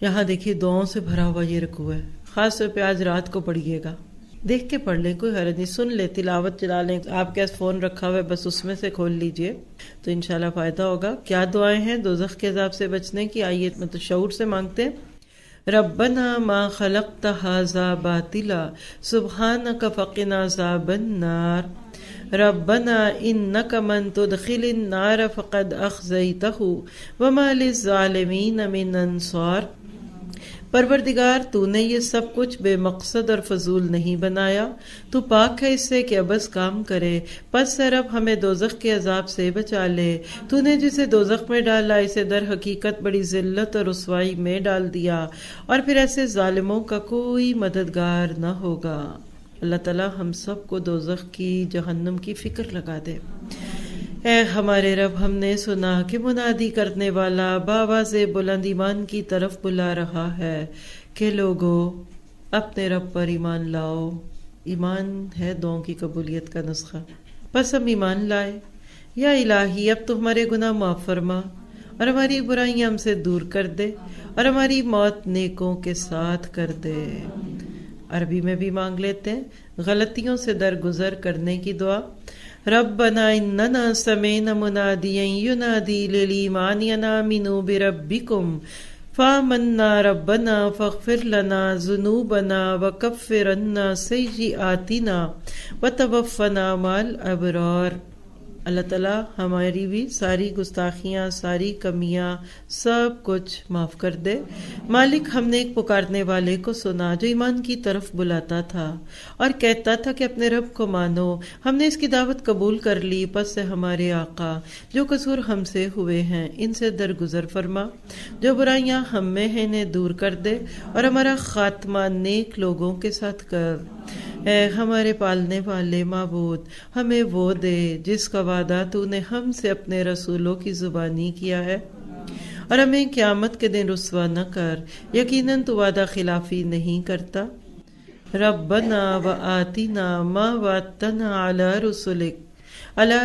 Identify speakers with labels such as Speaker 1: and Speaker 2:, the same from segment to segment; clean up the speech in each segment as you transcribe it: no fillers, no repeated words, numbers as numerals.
Speaker 1: یہاں دیکھیے دعاؤں سے بھرا ہوا یہ رکوع ہے، خاص طور پہ آج رات کو پڑھیے گا، دیکھ کے پڑھ لیں، کوئی حرج نہیں، سن لیں، تلاوت چلا لیں، آپ کے پاس فون رکھا ہوا ہے بس اس میں سے کھول لیجئے تو انشاءاللہ فائدہ ہوگا۔ کیا دعائیں ہیں دوزخ کے عذاب سے بچنے کی؟ آئیے مطلب شعور سے مانگتے ہیں۔ ربنا ما خلقت ھذا باطلا سبحانک فقنا عذاب النار ربنا انک من تدخل النار فقد اخزیتہ وما للظالمین من انصار۔ پروردگار تو نے یہ سب کچھ بے مقصد اور فضول نہیں بنایا، تو پاک ہے اس سے کہ عبث کام کرے، پس اے رب ہمیں دوزخ کے عذاب سے بچا لے۔ تو نے جسے دوزخ میں ڈالا اسے در حقیقت بڑی ذلت اور رسوائی میں ڈال دیا، اور پھر ایسے ظالموں کا کوئی مددگار نہ ہوگا۔ اللہ تعالی ہم سب کو دوزخ کی، جہنم کی فکر لگا دے۔ اے ہمارے رب، ہم نے سنا کہ منادی کرنے والا بآواز بلند ایمان کی طرف بلا رہا ہے کہ لوگو اپنے رب پر ایمان لاؤ۔ ایمان ہے دعاؤں کی قبولیت کا نسخہ۔ بس ہم ایمان لائے، یا الہی اب تو ہمارے گناہ معاف فرما اور ہماری برائیاں ہم سے دور کر دے اور ہماری موت نیکوں کے ساتھ کر دے۔ عربی میں بھی مانگ لیتے ہیں، غلطیوں سے درگزر کرنے کی دعا۔ ربنا اننا سمعنا منادیا ینادی للایمان ان آمنوا بربکم فآمنا ربنا فاغفر لنا ذنوبنا وکفر عنا سیئاتنا وتوفنا مع الابرار۔ اللہ تعالیٰ ہماری بھی ساری گستاخیاں، ساری کمیاں، سب کچھ معاف کر دے۔ مالک، ہم نے ایک پکارنے والے کو سنا جو ایمان کی طرف بلاتا تھا اور کہتا تھا کہ اپنے رب کو مانو، ہم نے اس کی دعوت قبول کر لی، پس سے ہمارے آقا جو قصور ہم سے ہوئے ہیں ان سے درگزر فرما، جو برائیاں ہم میں ہیں انہیں دور کر دے اور ہمارا خاتمہ نیک لوگوں کے ساتھ کر۔ اے ہمارے پالنے والے معبود، ہمیں وہ دے جس کا وعدہ تو نے ہم سے اپنے رسولوں کی زبانی کیا ہے، اور ہمیں قیامت کے دن رسوا نہ کر، یقیناً تو وعدہ خلافی نہیں کرتا۔ ربنا وآتنا ما وعدتنا علی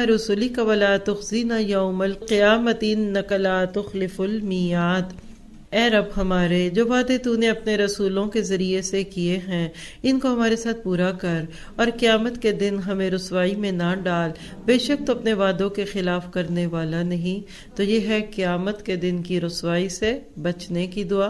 Speaker 1: رسلک ولا تخزنا یوم القیامت انک لا تخلف المیعاد۔ اے رب ہمارے، جو وعدے تو نے اپنے رسولوں کے ذریعے سے کیے ہیں ان کو ہمارے ساتھ پورا کر، اور قیامت کے دن ہمیں رسوائی میں نہ ڈال، بے شک تو اپنے وعدوں کے خلاف کرنے والا نہیں۔ تو یہ ہے قیامت کے دن کی رسوائی سے بچنے کی دعا۔